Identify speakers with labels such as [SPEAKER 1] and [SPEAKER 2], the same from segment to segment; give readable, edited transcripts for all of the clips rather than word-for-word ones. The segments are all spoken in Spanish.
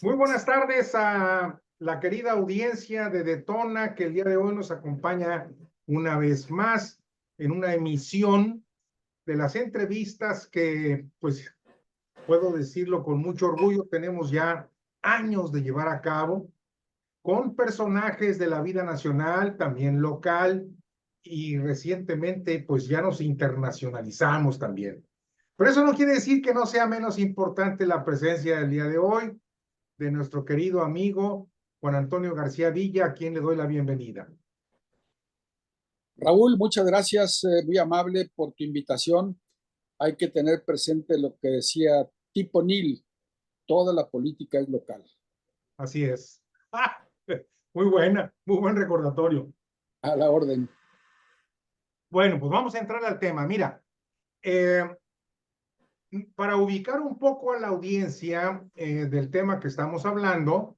[SPEAKER 1] Muy buenas tardes a la querida audiencia de Detona, que el día de hoy nos acompaña una vez más en una emisión de las entrevistas que, pues, puedo decirlo con mucho orgullo, tenemos ya años de llevar a cabo con personajes de la vida nacional, también local, y recientemente, pues, ya nos internacionalizamos también. Pero eso no quiere decir que no sea menos importante la presencia del día de hoy de nuestro querido amigo Juan Antonio García Villa, a quien le doy la bienvenida.
[SPEAKER 2] Raúl, muchas gracias, muy amable por tu invitación. Hay que tener presente lo que decía Tipo Neal, toda la política es local.
[SPEAKER 1] Así es. ¡Ah! Muy buena, muy buen recordatorio.
[SPEAKER 2] A la orden.
[SPEAKER 1] Bueno, pues vamos a entrar al tema. Mira, eh, para ubicar un poco a la audiencia del tema que estamos hablando,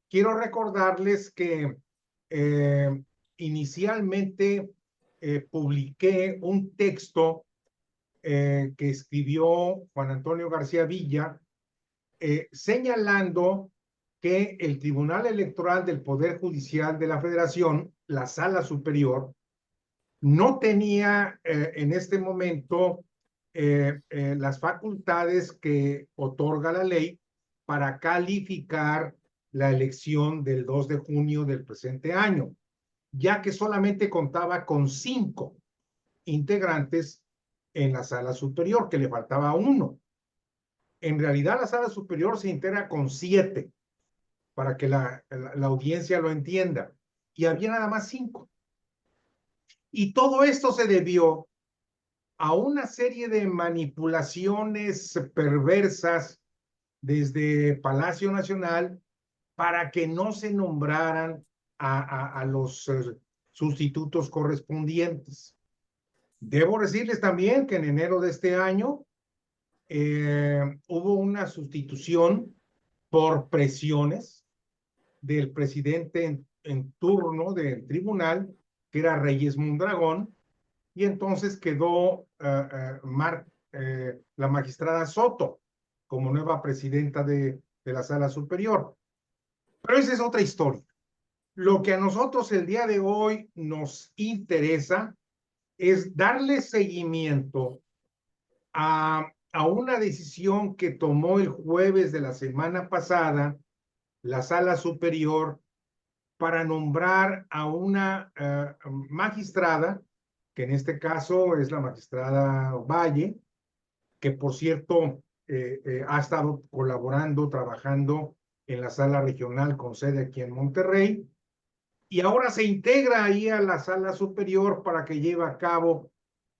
[SPEAKER 1] quiero recordarles que inicialmente publiqué un texto que escribió Juan Antonio García Villa, señalando que el Tribunal Electoral del Poder Judicial de la Federación, la Sala Superior, no tenía en este momento las facultades que otorga la ley para calificar la elección del 2 de junio del presente año, ya que solamente contaba con 5 integrantes en la Sala Superior, que le faltaba uno. En realidad, la Sala Superior se integra con 7, para que la audiencia lo entienda, y había nada más 5. Y todo esto se debió a una serie de manipulaciones perversas desde Palacio Nacional para que no se nombraran a los sustitutos correspondientes. Debo decirles también que en enero de este año hubo una sustitución por presiones del presidente en turno del tribunal, que era Reyes Mondragón, y entonces quedó la magistrada Soto como nueva presidenta de la Sala Superior. Pero esa es otra historia. Lo que a nosotros el día de hoy nos interesa es darle seguimiento a una decisión que tomó el jueves de la semana pasada la Sala Superior para nombrar a una magistrada, que en este caso es la magistrada Valle, que por cierto ha estado colaborando, trabajando en la sala regional con sede aquí en Monterrey, y ahora se integra ahí a la Sala Superior para que lleve a cabo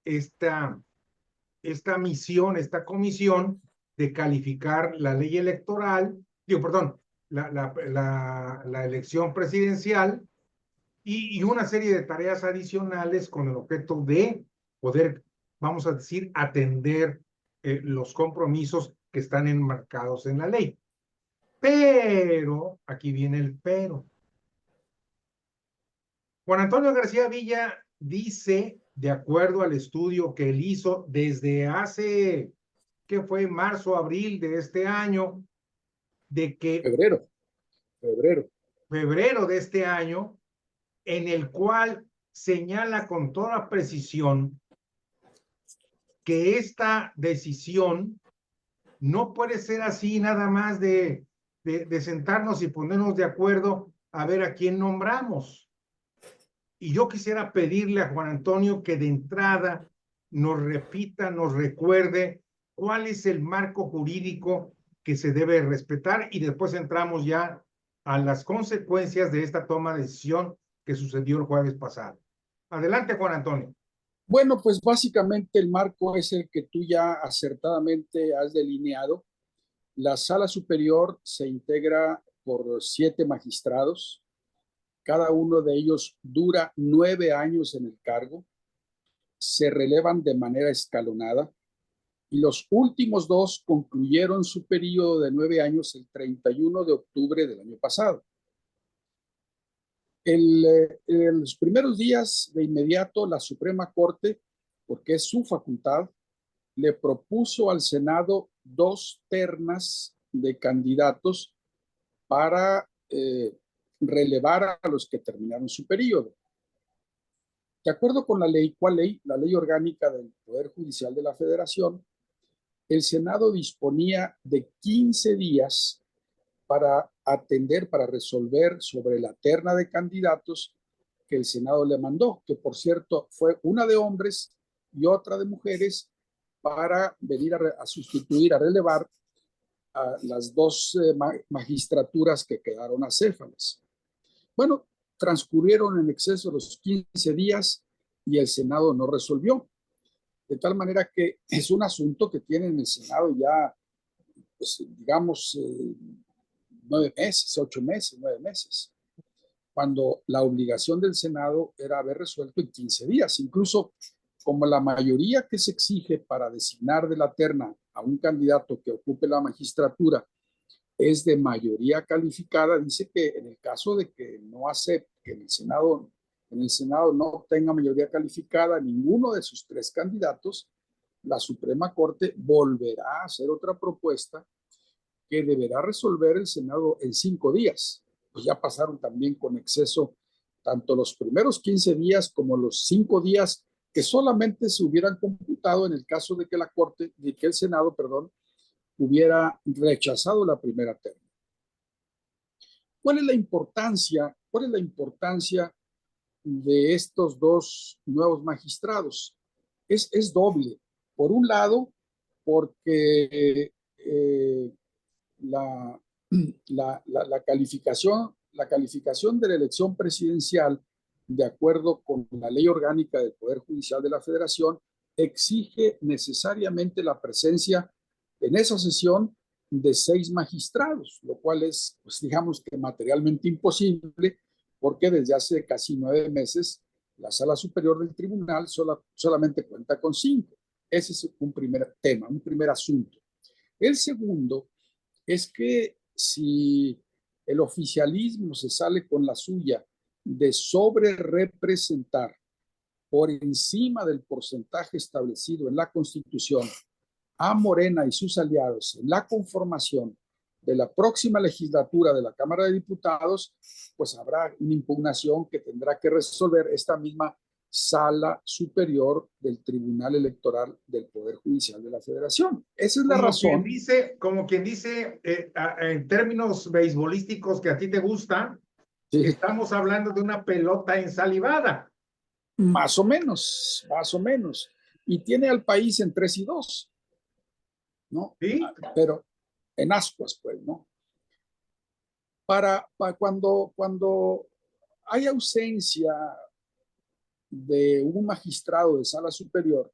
[SPEAKER 1] esta misión, esta comisión de calificar la ley electoral, digo, perdón, la elección presidencial y una serie de tareas adicionales con el objeto de poder, vamos a decir, atender los compromisos que están enmarcados en la ley. Pero, aquí viene el pero. Juan Antonio García Villa dice, de acuerdo al estudio que él hizo desde hace, ¿qué fue? Marzo, abril de este año, de que
[SPEAKER 2] Febrero.
[SPEAKER 1] febrero de este año, en el cual señala con toda precisión que esta decisión no puede ser así nada más de sentarnos y ponernos de acuerdo a ver a quién nombramos. Y yo quisiera pedirle a Juan Antonio que de entrada nos repita, nos recuerde cuál es el marco jurídico que se debe respetar, y después entramos ya a las consecuencias de esta toma de decisión que sucedió el jueves pasado. Adelante, Juan Antonio.
[SPEAKER 2] Bueno, pues básicamente el marco es el que tú ya acertadamente has delineado. La sala superior se integra por 7 magistrados. Cada uno de ellos dura 9 años en el cargo. Se relevan de manera escalonada. Y los últimos 2 concluyeron su periodo de 9 años el 31 de octubre del año pasado. En los primeros días, de inmediato, la Suprema Corte, porque es su facultad, le propuso al Senado 2 ternas de candidatos para relevar a los que terminaron su periodo. De acuerdo con la ley, ¿cuál ley? La ley orgánica del Poder Judicial de la Federación, el Senado disponía de 15 días para atender, para resolver sobre la terna de candidatos que el Senado le mandó, que por cierto fue una de hombres y otra de mujeres, para venir a sustituir, a relevar a las dos magistraturas que quedaron acéfalas. Bueno, transcurrieron en exceso los 15 días y el Senado no resolvió. De tal manera que es un asunto que tiene en el Senado ya, pues, digamos, 9 meses, 8 meses, 9 meses, cuando la obligación del Senado era haber resuelto en 15 días. Incluso como la mayoría que se exige para designar de la terna a un candidato que ocupe la magistratura es de mayoría calificada, dice que en el caso de que no acepte, que en el Senado no obtenga mayoría calificada ninguno de sus tres candidatos, la Suprema Corte volverá a hacer otra propuesta que deberá resolver el Senado en 5 días. Pues ya pasaron también con exceso tanto los primeros 15 días como los 5 días que solamente se hubieran computado en el caso de que la Corte, de que el Senado, perdón, hubiera rechazado la primera terna. ¿Cuál es la importancia? ¿Cuál es la importancia de estos dos nuevos magistrados? Es doble. Por un lado, porque la, la calificación de la elección presidencial, de acuerdo con la ley orgánica del Poder Judicial de la Federación, exige necesariamente la presencia en esa sesión de 6 magistrados, lo cual es, pues, digamos que materialmente imposible, porque desde hace casi 9 meses la Sala Superior del Tribunal solamente cuenta con 5. Ese es un primer tema, un primer asunto. El segundo es que si el oficialismo se sale con la suya de sobre representar por encima del porcentaje establecido en la Constitución a Morena y sus aliados en la conformación de la próxima legislatura de la Cámara de Diputados, pues habrá una impugnación que tendrá que resolver esta misma Sala Superior del Tribunal Electoral del Poder Judicial de la Federación. Esa es la razón.
[SPEAKER 1] Como quien dice en términos beisbolísticos que a ti te gusta,
[SPEAKER 2] Sí,
[SPEAKER 1] estamos hablando de una pelota ensalivada.
[SPEAKER 2] más o menos, más o menos. Y tiene al país en 3-2, ¿no?
[SPEAKER 1] ¿Sí?
[SPEAKER 2] Pero en ascuas, pues, ¿no? Para cuando hay ausencia de un magistrado de sala superior,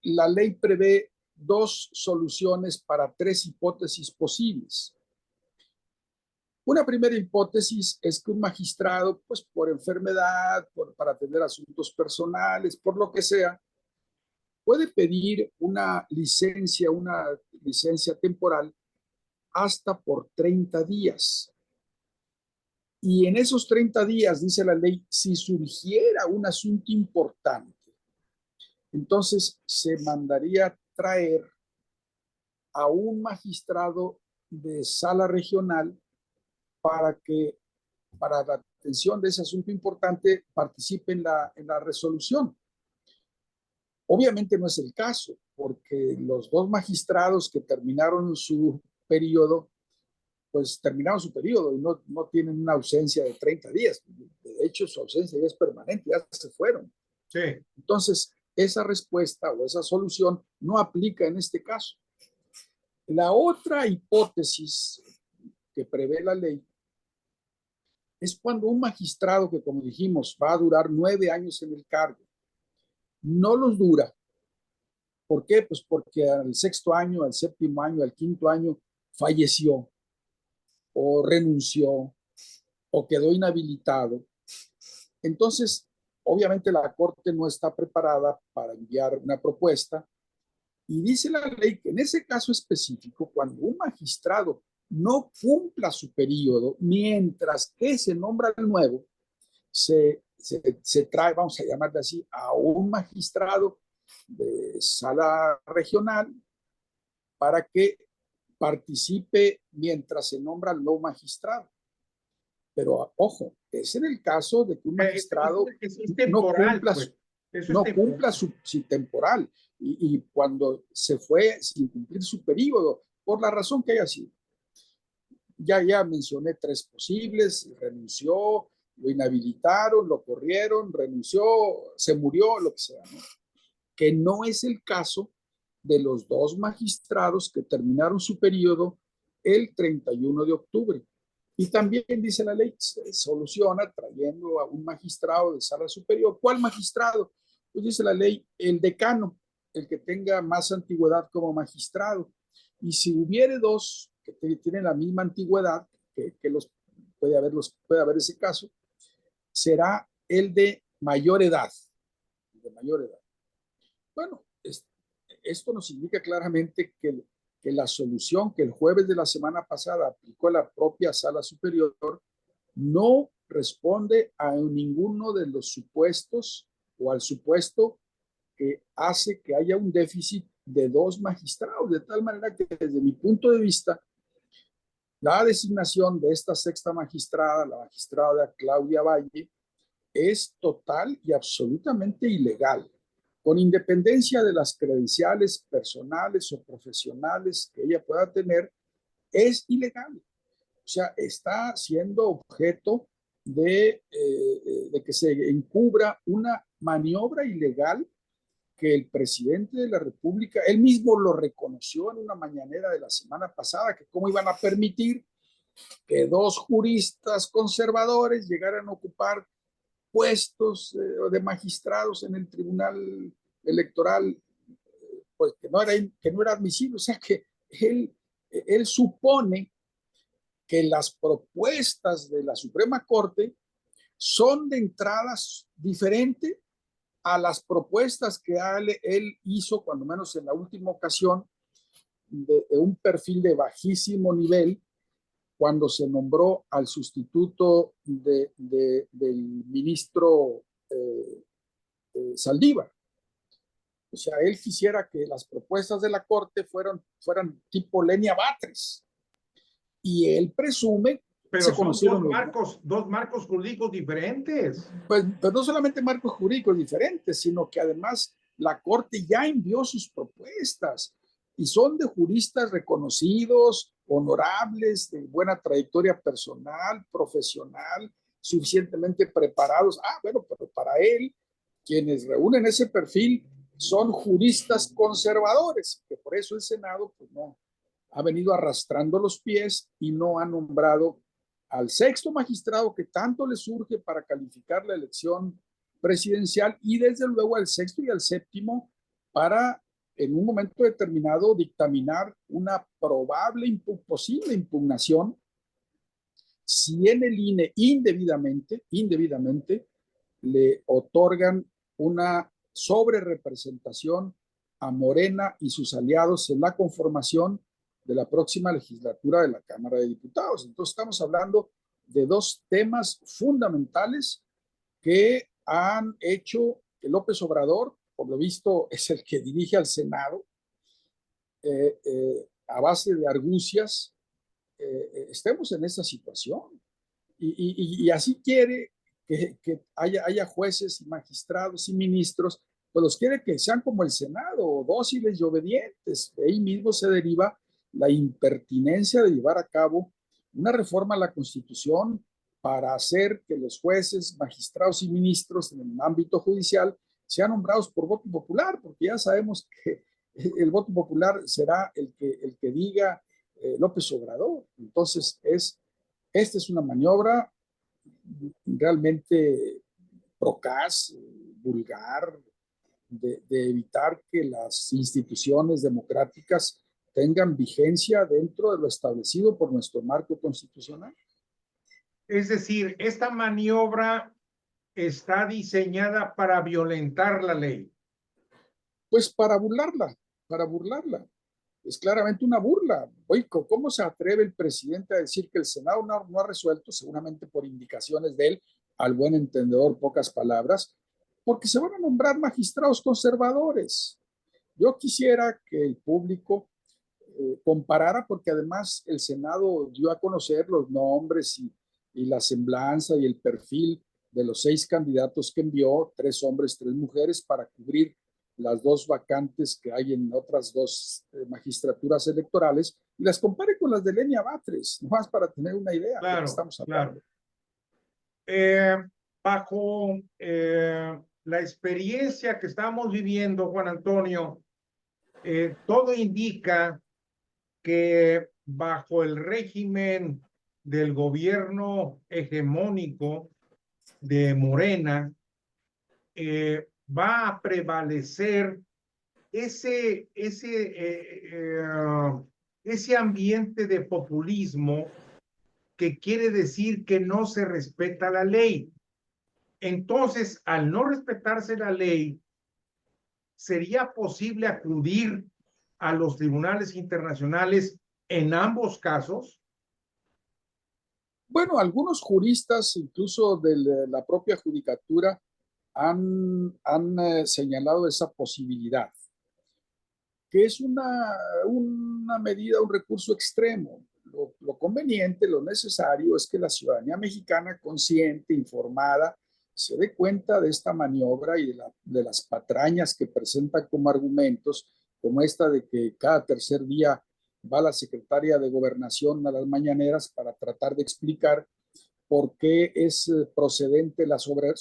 [SPEAKER 2] la ley prevé 2 soluciones para 3 hipótesis posibles. Una primera hipótesis es que un magistrado, pues por enfermedad, para atender asuntos personales, por lo que sea, puede pedir una licencia temporal hasta por 30 días. Y en esos 30 días, dice la ley, si surgiera un asunto importante, entonces se mandaría traer a un magistrado de sala regional para que, para la atención de ese asunto importante, participe en la resolución. Obviamente no es el caso, porque los 2 magistrados que terminaron su periodo, pues terminaron su periodo y no tienen una ausencia de 30 días. De hecho, su ausencia ya es permanente, ya se fueron.
[SPEAKER 1] Sí.
[SPEAKER 2] Entonces, esa respuesta o esa solución no aplica en este caso. La otra hipótesis que prevé la ley es cuando un magistrado que, como dijimos, va a durar 9 años en el cargo, no los dura. ¿Por qué? Pues porque al 6º año, al 7º año, al 5º año falleció o renunció o quedó inhabilitado. Entonces, obviamente la Corte no está preparada para enviar una propuesta y dice la ley que en ese caso específico, cuando un magistrado no cumpla su periodo mientras que se nombra el nuevo, se trae, vamos a llamarle así, a un magistrado de sala regional para que participe mientras se nombra el nuevo magistrado. Pero ojo, es en el caso de que un magistrado
[SPEAKER 1] es temporal,
[SPEAKER 2] no cumpla su temporal y cuando se fue sin cumplir su periodo, por la razón que haya sido. Ya mencioné 3 posibles: renunció, lo inhabilitaron, lo corrieron, renunció, se murió, lo que sea, ¿no? Que no es el caso de los 2 magistrados que terminaron su periodo el 31 de octubre. Y también dice la ley, se soluciona trayendo a un magistrado de sala superior. ¿Cuál magistrado? Pues dice la ley, el decano, el que tenga más antigüedad como magistrado. Y si hubiere 2 que tienen la misma antigüedad, que puede haber ese caso, será el de mayor edad. De mayor edad. Bueno, esto nos indica claramente que la solución que el jueves de la semana pasada aplicó la propia Sala Superior no responde a ninguno de los supuestos o al supuesto que hace que haya un déficit de 2 magistrados, de tal manera que desde mi punto de vista, la designación de esta 6ª magistrada, la magistrada Claudia Valle, es total y absolutamente ilegal, con independencia de las credenciales personales o profesionales que ella pueda tener, es ilegal. O sea, está siendo objeto de que se encubra una maniobra ilegal que el presidente de la República, él mismo lo reconoció en una mañanera de la semana pasada, que cómo iban a permitir que 2 juristas conservadores llegaran a ocupar puestos de magistrados en el Tribunal Electoral, pues que no era admisible. O sea que él supone que las propuestas de la Suprema Corte son de entradas diferentes a las propuestas que él hizo, cuando menos en la última ocasión, de un perfil de bajísimo nivel, cuando se nombró al sustituto del ministro Saldívar. O sea, él quisiera que las propuestas de la Corte fueran tipo Lenia Batres. Y él presume,
[SPEAKER 1] pero
[SPEAKER 2] se
[SPEAKER 1] son
[SPEAKER 2] conocieron
[SPEAKER 1] dos marcos jurídicos diferentes.
[SPEAKER 2] Pues no solamente marcos jurídicos diferentes, sino que además la Corte ya envió sus propuestas y son de juristas reconocidos, honorables, de buena trayectoria personal, profesional, suficientemente preparados. Bueno, pero para él, quienes reúnen ese perfil son juristas conservadores, que por eso el Senado pues no ha venido arrastrando los pies y no ha nombrado al 6º magistrado que tanto le surge para calificar la elección presidencial, y desde luego al 6º y al 7º para en un momento determinado dictaminar una posible impugnación si en el INE indebidamente le otorgan una sobrerepresentación a Morena y sus aliados en la conformación de la próxima legislatura de la Cámara de Diputados. Entonces estamos hablando de 2 temas fundamentales que han hecho que López Obrador, por lo visto es el que dirige al Senado, a base de argucias, estemos en esta situación. Y así quiere que haya jueces y magistrados y ministros, pues los quiere que sean como el Senado, dóciles y obedientes. De ahí mismo se deriva la impertinencia de llevar a cabo una reforma a la Constitución para hacer que los jueces, magistrados y ministros en el ámbito judicial sean nombrados por voto popular, porque ya sabemos que el voto popular será el que diga López Obrador. Entonces, esta es una maniobra realmente procaz, vulgar, de evitar que las instituciones democráticas tengan vigencia dentro de lo establecido por nuestro marco constitucional.
[SPEAKER 1] Es decir, esta maniobra está diseñada para violentar la ley.
[SPEAKER 2] Pues para burlarla. Es claramente una burla. Oye, ¿cómo se atreve el presidente a decir que el Senado no ha resuelto, seguramente por indicaciones de él, al buen entendedor, pocas palabras, porque se van a nombrar magistrados conservadores? Yo quisiera que el público comparara, porque además el Senado dio a conocer los nombres y la semblanza y el perfil de los 6 candidatos que envió, 3 hombres, 3 mujeres, para cubrir las 2 vacantes que hay en otras 2 magistraturas electorales, y las compare con las de Lenia Batres, nomás para tener una idea de qué
[SPEAKER 1] Claro,
[SPEAKER 2] estamos hablando.
[SPEAKER 1] claro. Bajo la experiencia que estamos viviendo, Juan Antonio, todo indica que bajo el régimen del gobierno hegemónico de Morena, va a prevalecer ese ambiente de populismo que quiere decir que no se respeta la ley. Entonces, al no respetarse la ley, ¿sería posible acudir a los tribunales internacionales en ambos casos?
[SPEAKER 2] Bueno, algunos juristas, incluso de la propia judicatura, han señalado esa posibilidad, que es una medida, un recurso extremo. Lo conveniente, lo necesario es que la ciudadanía mexicana consciente, informada, se dé cuenta de esta maniobra y de las patrañas que presenta como argumentos, como esta de que cada tercer día va la secretaria de Gobernación a las mañaneras para tratar de explicar por qué es procedente la sobre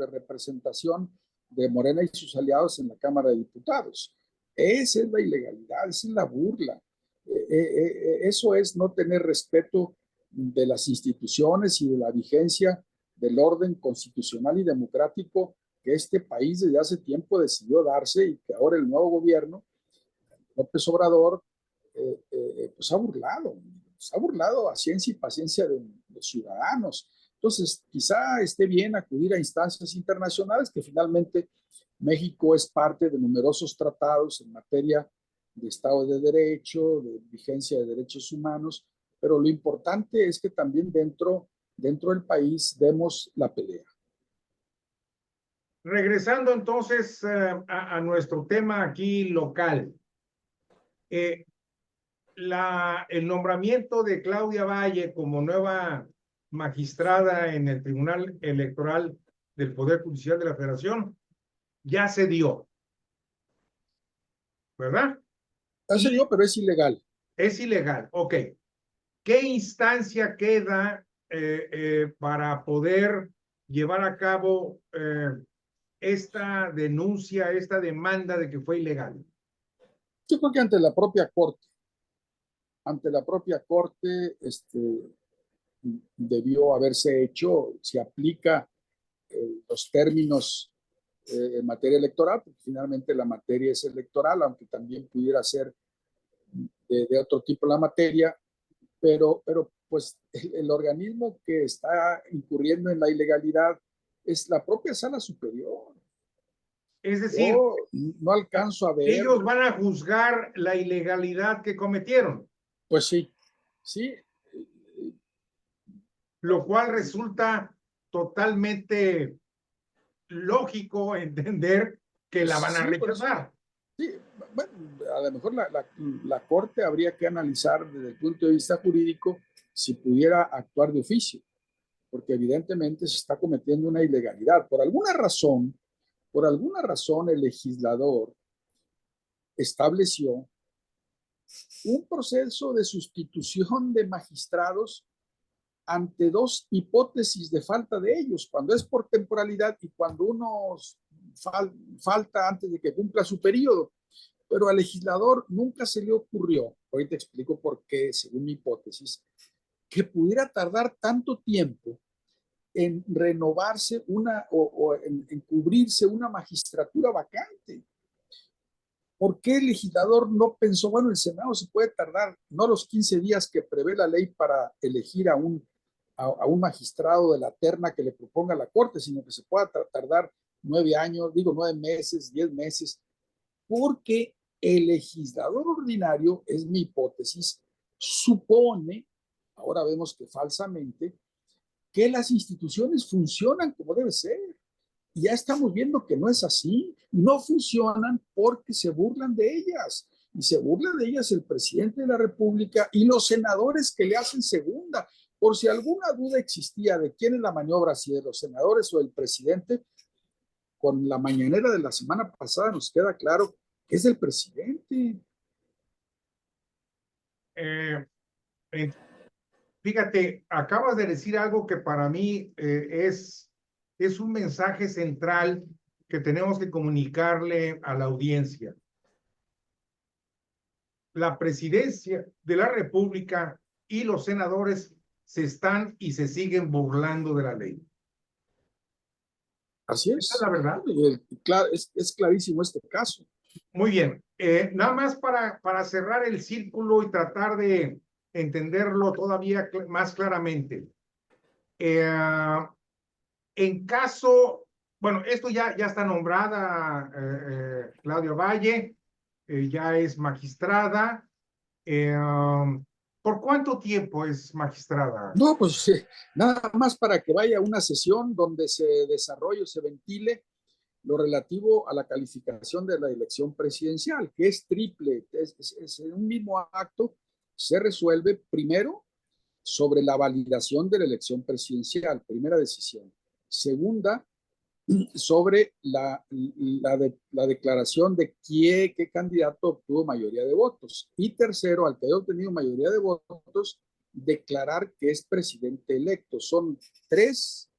[SPEAKER 2] representación de Morena y sus aliados en la Cámara de Diputados. Esa es la ilegalidad, esa es la burla. Eso es no tener respeto de las instituciones y de la vigencia del orden constitucional y democrático que este país desde hace tiempo decidió darse, y que ahora el nuevo gobierno, López Obrador, pues ha burlado a ciencia y paciencia de los ciudadanos. Entonces, quizá esté bien acudir a instancias internacionales, que finalmente México es parte de numerosos tratados en materia de Estado de Derecho, de vigencia de derechos humanos, pero lo importante es que también dentro del país demos la pelea.
[SPEAKER 1] Regresando entonces a nuestro tema aquí local, eh, el nombramiento de Claudia Valle como nueva magistrada en el Tribunal Electoral del Poder Judicial de la Federación ya se dio, ¿verdad?
[SPEAKER 2] Eso yo, pero es ilegal.
[SPEAKER 1] Es ilegal, ok. ¿Qué instancia queda para poder llevar a cabo esta denuncia, esta demanda de que fue ilegal?
[SPEAKER 2] Yo creo que ante la propia corte, debió haberse hecho, se aplica los términos en materia electoral, porque finalmente la materia es electoral, aunque también pudiera ser de otro tipo la materia, pero pues el organismo que está incurriendo en la ilegalidad es la propia sala superior.
[SPEAKER 1] Es decir,
[SPEAKER 2] Yo no alcanzo a ver.
[SPEAKER 1] ellos van a juzgar la ilegalidad que cometieron.
[SPEAKER 2] Pues sí, sí.
[SPEAKER 1] Lo cual resulta totalmente lógico entender que la van a
[SPEAKER 2] Sí, por eso.
[SPEAKER 1] rechazar.
[SPEAKER 2] Sí, bueno, a lo mejor la Corte habría que analizar desde el punto de vista jurídico si pudiera actuar de oficio, porque evidentemente se está cometiendo una ilegalidad. Por alguna razón el legislador estableció un proceso de sustitución de magistrados ante 2 hipótesis de falta de ellos, cuando es por temporalidad y cuando uno falta antes de que cumpla su periodo. Pero al legislador nunca se le ocurrió, ahorita explico por qué, según mi hipótesis, que pudiera tardar tanto tiempo en renovarse o en cubrirse una magistratura vacante. ¿Por qué el legislador no pensó, bueno, el Senado se puede tardar no los 15 días que prevé la ley para elegir a un magistrado de la terna que le proponga la Corte, sino que se pueda tardar 9 años, 9 meses, 10 meses? Porque el legislador ordinario, es mi hipótesis, supone, ahora vemos que falsamente, que las instituciones funcionan como debe ser. Y ya estamos viendo que no es así. No funcionan porque se burlan de ellas. y se burla de ellas el presidente de la República y los senadores que le hacen segunda. Por si alguna duda existía de quién es la maniobra, si de los senadores o del presidente, con la mañanera de la semana pasada nos queda claro que es del presidente.
[SPEAKER 1] Eh, eh, Fíjate, acabas de decir algo que para mí es un mensaje central que tenemos que comunicarle a la audiencia. La presidencia de la República y los senadores se están y se siguen burlando de la ley.
[SPEAKER 2] Así
[SPEAKER 1] Esa es
[SPEAKER 2] es.
[SPEAKER 1] la verdad.
[SPEAKER 2] Es clarísimo este caso.
[SPEAKER 1] Muy bien. Nada más para cerrar el círculo y tratar de entenderlo todavía más claramente. En caso, bueno, esto ya está nombrada Claudia Valle, ya es magistrada. ¿Por cuánto tiempo es magistrada?
[SPEAKER 2] No, pues nada más para que vaya a una sesión donde se desarrolle, se ventile lo relativo a la calificación de la elección presidencial, que es triple, es en un mismo acto, se resuelve primero sobre la validación de la elección presidencial, primera decisión. Segunda, sobre la declaración de qué candidato obtuvo mayoría de votos. Y tercero, al que haya obtenido mayoría de votos, declarar que es presidente electo. Son tres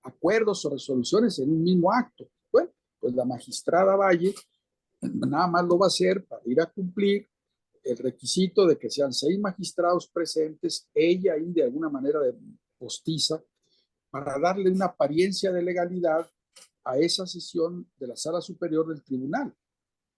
[SPEAKER 2] acuerdos o resoluciones en un mismo acto. Bueno, pues la magistrada Valle nada más lo va a hacer para ir a cumplir el requisito de que sean 6 magistrados presentes, ella ahí de alguna manera de postiza, para darle una apariencia de legalidad a esa sesión de la Sala Superior del Tribunal.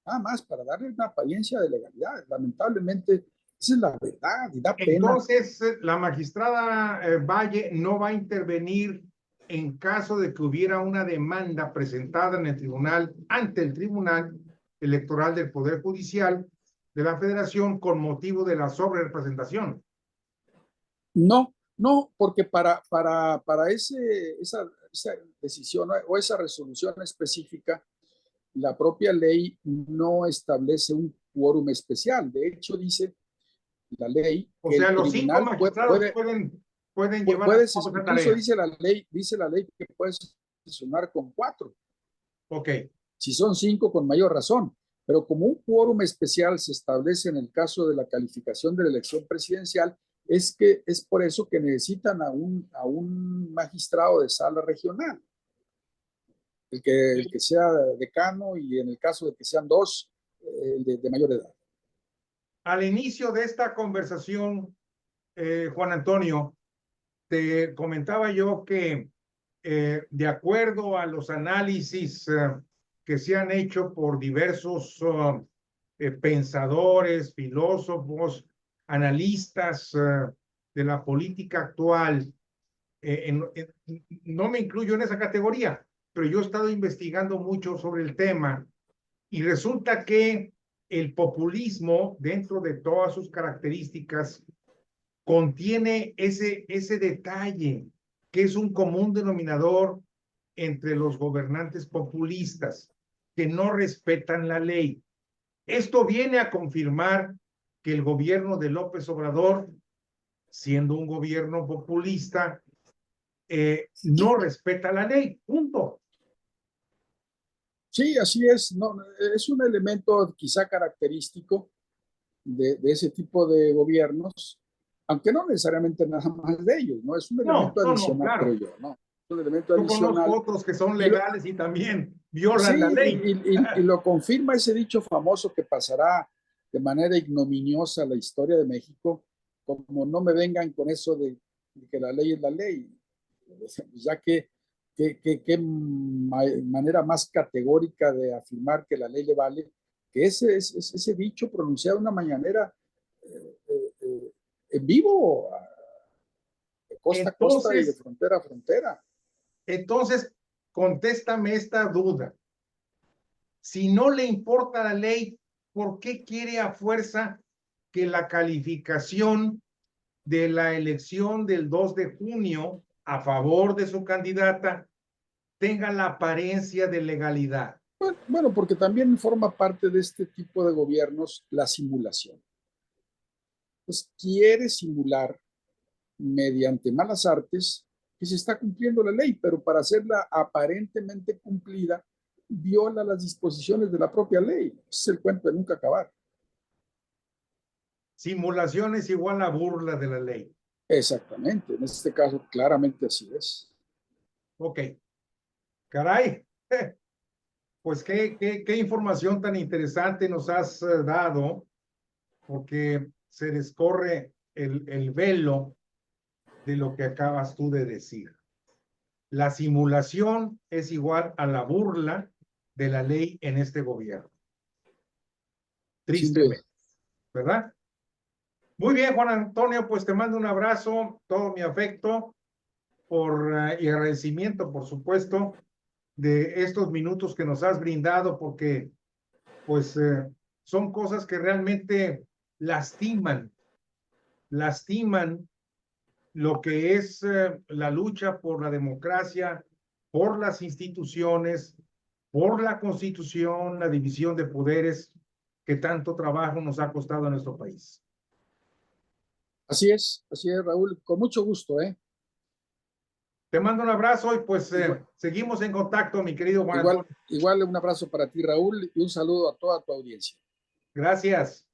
[SPEAKER 2] Nada más para darle una apariencia de legalidad. Lamentablemente, esa es la verdad y da pena.
[SPEAKER 1] Entonces, la magistrada Valle no va a intervenir en caso de que hubiera una demanda presentada en el tribunal, ante el Tribunal Electoral del Poder Judicial de la Federación con motivo de la sobrerepresentación.
[SPEAKER 2] No, no, porque para esa decisión o esa resolución específica, la propia ley no establece un quórum especial. De hecho, dice la ley
[SPEAKER 1] O
[SPEAKER 2] que
[SPEAKER 1] sea,
[SPEAKER 2] el
[SPEAKER 1] los 5
[SPEAKER 2] tribunal
[SPEAKER 1] magistrados pueden llevar a cabo esa
[SPEAKER 2] incluso
[SPEAKER 1] tarea.
[SPEAKER 2] dice la ley que puede sesionar con 4.
[SPEAKER 1] Ok.
[SPEAKER 2] Si son 5, con mayor razón. Pero como un quórum especial se establece en el caso de la calificación de la elección presidencial, es por eso que necesitan a un magistrado de sala regional, el que sea decano, y en el caso de que sean 2, de mayor edad.
[SPEAKER 1] Al inicio de esta conversación, Juan Antonio, te comentaba yo que de acuerdo a los análisis que se han hecho por diversos pensadores, filósofos, analistas de la política actual, no me incluyo en esa categoría, pero yo he estado investigando mucho sobre el tema y resulta que el populismo, dentro de todas sus características, contiene ese detalle que es un común denominador entre los gobernantes populistas, que no respetan la ley. Esto viene a confirmar que el gobierno de López Obrador, siendo un gobierno populista, no respeta la ley, punto.
[SPEAKER 2] Sí, así es. No, es un elemento quizá característico de ese tipo de gobiernos, aunque no necesariamente nada más de ellos, ¿no? Es un elemento
[SPEAKER 1] No,
[SPEAKER 2] adicional, creo
[SPEAKER 1] claro.
[SPEAKER 2] yo, ¿no? Es un elemento
[SPEAKER 1] Yo conozco
[SPEAKER 2] adicional.
[SPEAKER 1] otros que son
[SPEAKER 2] Y lo,
[SPEAKER 1] legales y también violan la
[SPEAKER 2] sí,
[SPEAKER 1] ley.
[SPEAKER 2] y lo confirma ese dicho famoso que pasará de manera ignominiosa la historia de México, como no me vengan con eso de que la ley es la ley, ya que qué manera más categórica de afirmar que la ley le vale, que ese dicho pronunciado de una mañanera en vivo, de costa a costa y de
[SPEAKER 1] Entonces,
[SPEAKER 2] frontera a frontera.
[SPEAKER 1] entonces, contéstame esta duda. Si no le importa la ley, ¿por qué quiere a fuerza que la calificación de la elección del 2 de junio a favor de su candidata tenga la apariencia de legalidad?
[SPEAKER 2] Bueno, porque también forma parte de este tipo de gobiernos la simulación. Pues quiere simular mediante malas artes que se está cumpliendo la ley, pero para hacerla aparentemente cumplida, viola las disposiciones de la propia ley. Ese es el cuento de nunca acabar.
[SPEAKER 1] Simulación es igual a burla de la ley.
[SPEAKER 2] Exactamente, en este caso claramente así es.
[SPEAKER 1] Ok, caray, pues qué información tan interesante nos has dado, porque se descorre el velo de lo que acabas tú de decir. La simulación es igual a la burla de la ley en este gobierno.
[SPEAKER 2] Sin duda.
[SPEAKER 1] Tristemente, ¿verdad? Muy bien, Juan Antonio, pues te mando un abrazo, todo mi afecto y agradecimiento, por supuesto, de estos minutos que nos has brindado, porque pues son cosas que realmente lastiman, lastiman lo que es la lucha por la democracia, por las instituciones, por la Constitución, la división de poderes que tanto trabajo nos ha costado a nuestro país.
[SPEAKER 2] Así es, Raúl, con mucho gusto, ¿eh?
[SPEAKER 1] Te mando un abrazo y pues
[SPEAKER 2] Igual,
[SPEAKER 1] seguimos en contacto, mi querido Juan
[SPEAKER 2] igual,
[SPEAKER 1] Antonio.
[SPEAKER 2] igual un abrazo para ti, Raúl, y un saludo a toda tu audiencia.
[SPEAKER 1] Gracias.